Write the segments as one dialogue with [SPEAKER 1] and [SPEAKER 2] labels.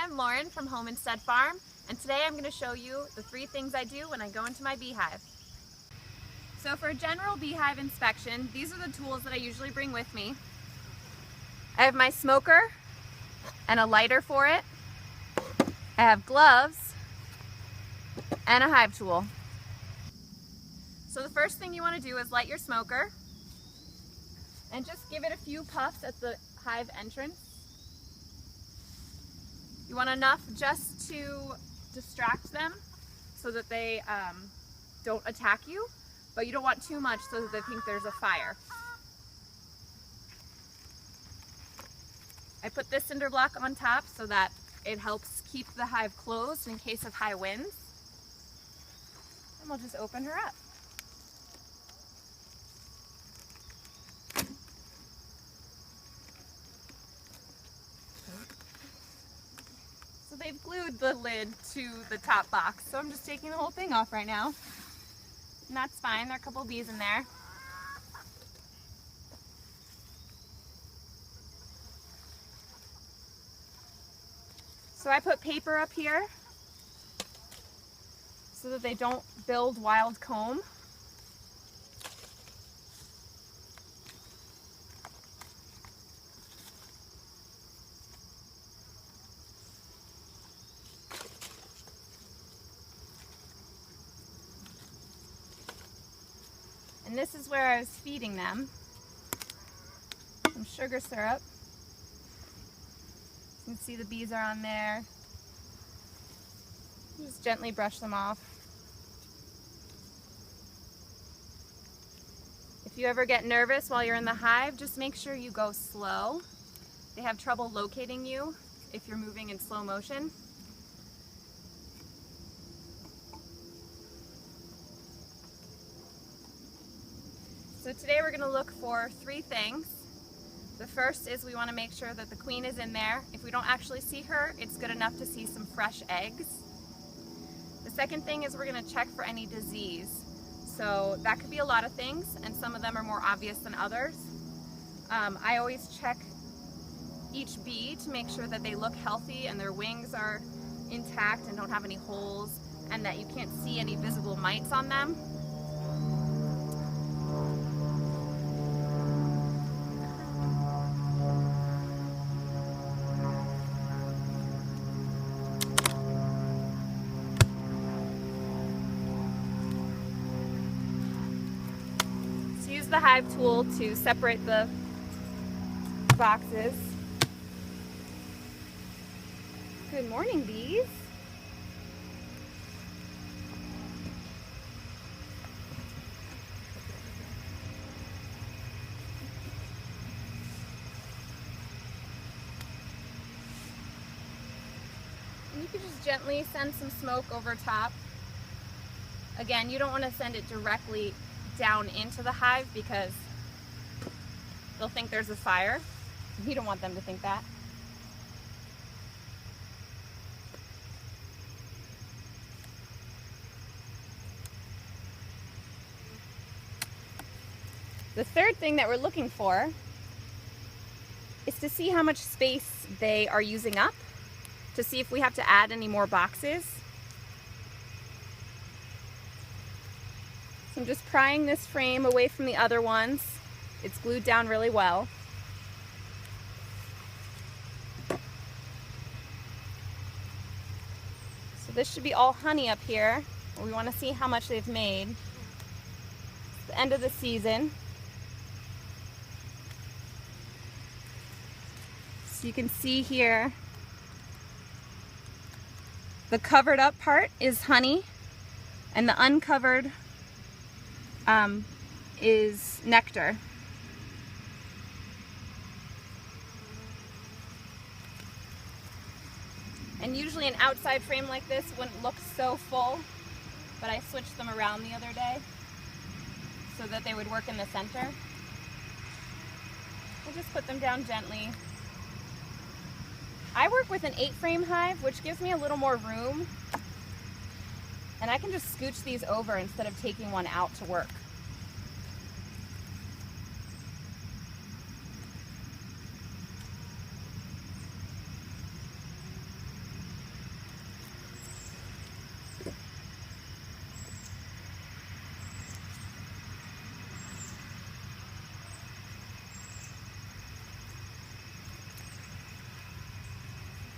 [SPEAKER 1] I'm Lauren from Home Instead Farm, and today I'm going to show you the 3 things I do when I go into my beehive. So for a general beehive inspection, these are the tools that I usually bring with me. I have my smoker and a lighter for it. I have gloves and a hive tool. So the first thing you want to do is light your smoker and just give it a few puffs at the hive entrance. You want enough just to distract them so that they don't attack you, but you don't want too much so that they think there's a fire. I put this cinder block on top so that it helps keep the hive closed in case of high winds. And we'll just open her up. So they've glued the lid to the top box, so I'm just taking the whole thing off right now. And that's fine, there are a couple bees in there. So I put paper up here so that they don't build wild comb. And this is where I was feeding them some sugar syrup. You can see the bees are on there. Just gently brush them off. If you ever get nervous while you're in the hive, just make sure you go slow. They have trouble locating you if you're moving in slow motion. So today we're going to look for 3 things. The first is we want to make sure that the queen is in there. If we don't actually see her, it's good enough to see some fresh eggs. The second thing is we're going to check for any disease. So that could be a lot of things, and some of them are more obvious than others. I always check each bee to make sure that they look healthy and their wings are intact and don't have any holes, and that you can't see any visible mites on them. Use the hive tool to separate the boxes. Good morning, bees. And you can just gently send some smoke over top. Again, you don't want to send it directly down into the hive because they'll think there's a fire. You don't want them to think that. The third thing that we're looking for is to see how much space they are using up, to see if we have to add any more boxes. So I'm just prying this frame away from the other ones. It's glued down really well. So this should be all honey up here. We want to see how much they've made. It's the end of the season. So you can see here, the covered up part is honey, and the uncovered is nectar. And usually an outside frame like this wouldn't look so full, but I switched them around the other day so that they would work in the center. We'll just put them down gently. I work with an 8-frame hive, which gives me a little more room, and I can just scooch these over instead of taking one out to work.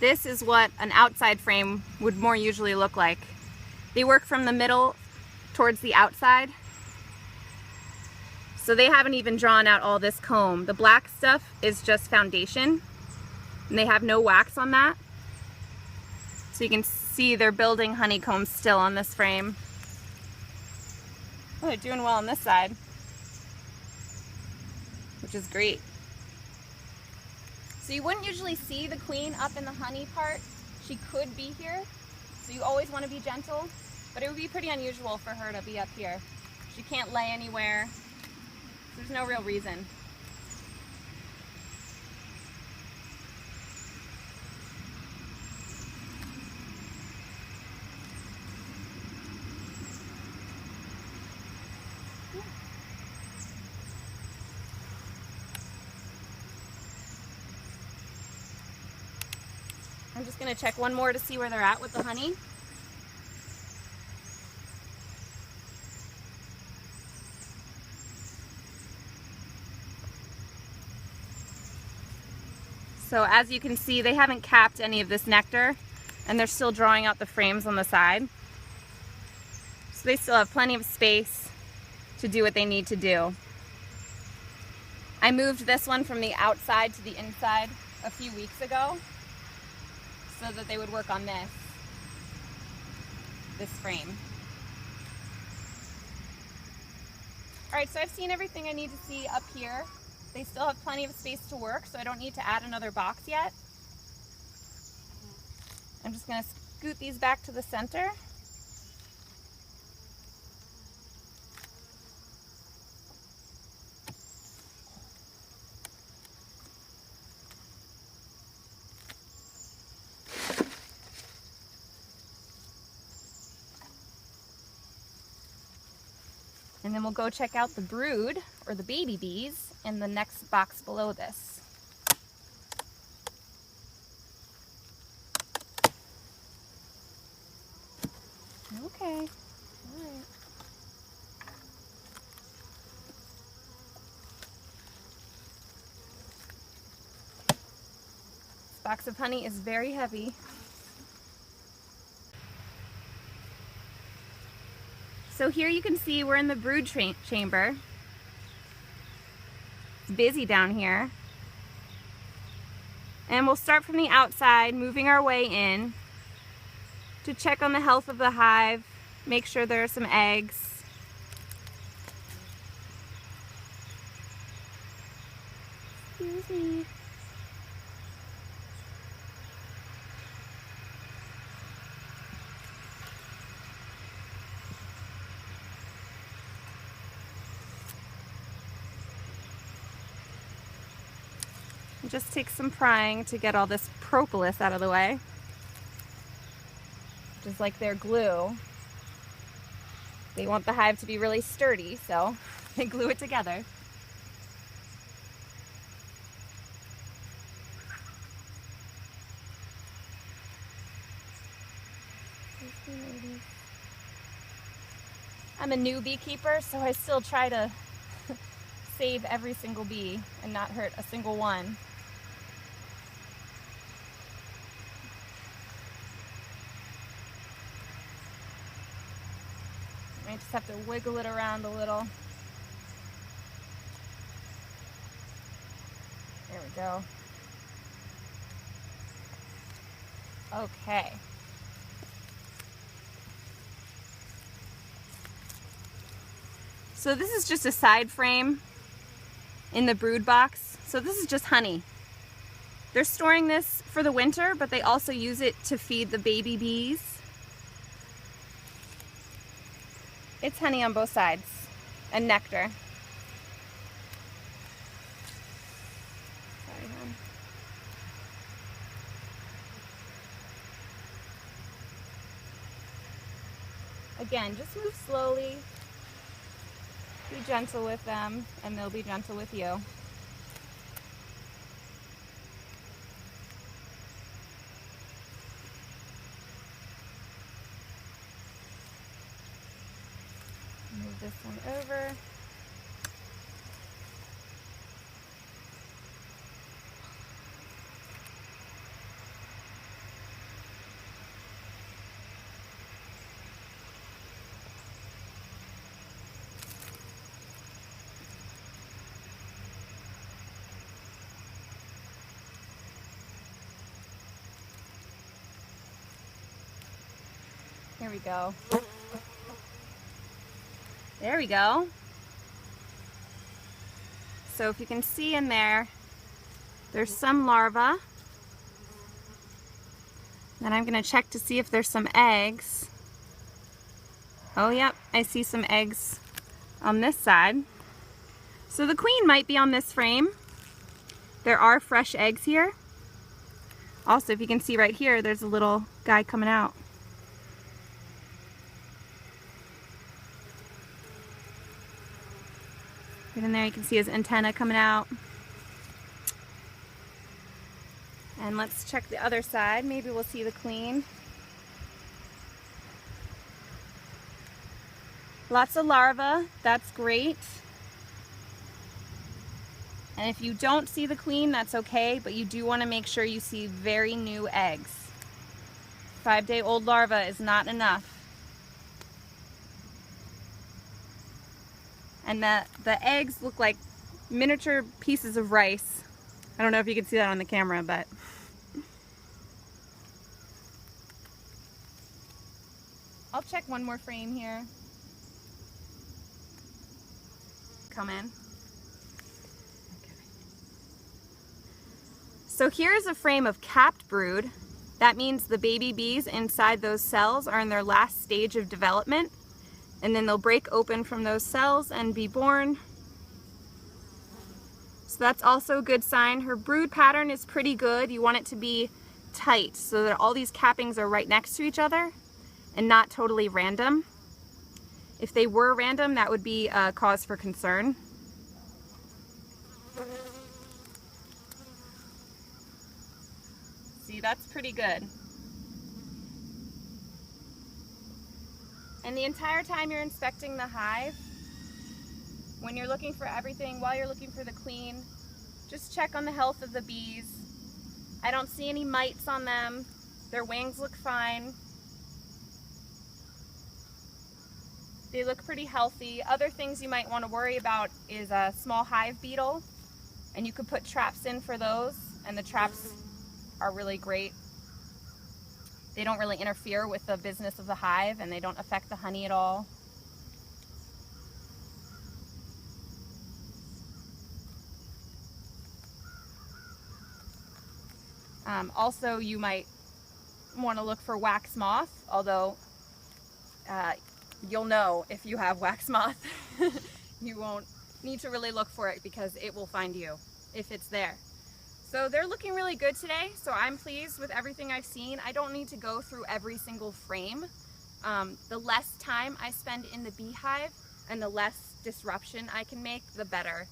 [SPEAKER 1] this is what an outside frame would more usually look like. They work from the middle towards the outside. So they haven't even drawn out all this comb. The black stuff is just foundation, and they have no wax on that. So you can see they're building honeycombs still on this frame. Oh, they're doing well on this side, which is great. So you wouldn't usually see the queen up in the honey part. She could be here, so you always want to be gentle, but it would be pretty unusual for her to be up here. She can't lay anywhere. There's no real reason. I'm just going to check one more to see where they're at with the honey. So as you can see, they haven't capped any of this nectar, and they're still drawing out the frames on the side. So they still have plenty of space to do what they need to do. I moved this one from the outside to the inside a few weeks ago so that they would work on this frame. All right, so I've seen everything I need to see up here. They still have plenty of space to work, so I don't need to add another box yet. I'm just going to scoot these back to the center. And then we'll go check out the brood, or the baby bees, in the next box below this. Okay, all right. This box of honey is very heavy. So here you can see we're in the brood chamber. It's busy down here. And we'll start from the outside, moving our way in to check on the health of the hive, make sure there are some eggs. Excuse me. It just takes some prying to get all this propolis out of the way, which is like their glue. They want the hive to be really sturdy, so they glue it together. I'm a new beekeeper, so I still try to save every single bee and not hurt a single one. I just have to wiggle it around a little. There we go. Okay. So this is just a side frame in the brood box. So this is just honey. They're storing this for the winter, but they also use it to feed the baby bees. It's honey on both sides, and nectar. Sorry, hon. Again, just move slowly. Be gentle with them, and they'll be gentle with you. Move this one over. Here we go. There we go. So if you can see in there, there's some larvae. Then I'm going to check to see if there's some eggs. Oh, yep, I see some eggs on this side. So the queen might be on this frame. There are fresh eggs here. Also, if you can see right here, there's a little guy coming out. Right in there, you can see his antenna coming out. And let's check the other side. Maybe we'll see the queen. Lots of larvae, that's great. And if you don't see the queen, that's okay, but you do want to make sure you see very new eggs. 5-day-old larva is not enough. And the eggs look like miniature pieces of rice. I don't know if you can see that on the camera, but I'll check one more frame here. Come in. Okay. So here's a frame of capped brood. That means the baby bees inside those cells are in their last stage of development, and then they'll break open from those cells and be born. So that's also a good sign. Her brood pattern is pretty good. You want it to be tight so that all these cappings are right next to each other and not totally random. If they were random, that would be a cause for concern. See, that's pretty good. And the entire time you're inspecting the hive, when you're looking for everything, while you're looking for the queen, just check on the health of the bees. I don't see any mites on them. Their wings look fine. They look pretty healthy. Other things you might want to worry about is a small hive beetle, and you could put traps in for those, and the traps are really great. They don't really interfere with the business of the hive, and they don't affect the honey at all. Also, you might want to look for wax moth, although you'll know if you have wax moth. You won't need to really look for it because it will find you if it's there. So they're looking really good today, so I'm pleased with everything I've seen. I don't need to go through every single frame. The less time I spend in the beehive and the less disruption I can make, the better.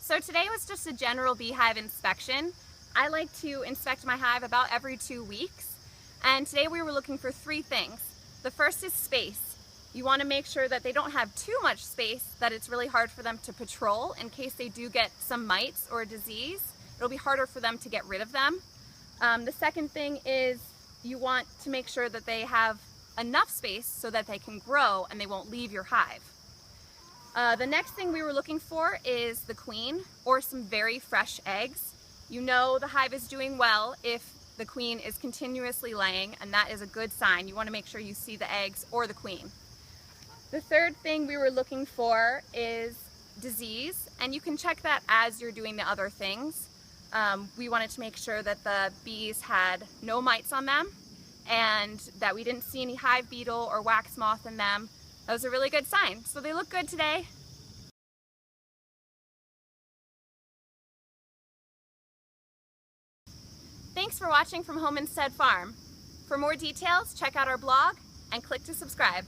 [SPEAKER 1] So today was just a general beehive inspection. I like to inspect my hive about every 2 weeks, and today we were looking for 3 things. The first is space. You want to make sure that they don't have too much space, that it's really hard for them to patrol in case they do get some mites or a disease. It'll be harder for them to get rid of them. The second thing is you want to make sure that they have enough space so that they can grow and they won't leave your hive. The next thing we were looking for is the queen or some very fresh eggs. You know the hive is doing well if the queen is continuously laying, and that is a good sign. You want to make sure you see the eggs or the queen. The third thing we were looking for is disease, and you can check that as you're doing the other things. We wanted to make sure that the bees had no mites on them and that we didn't see any hive beetle or wax moth in them. That was a really good sign. So they look good today. Thanks for watching from Homestead Farm. For more details, check out our blog and click to subscribe.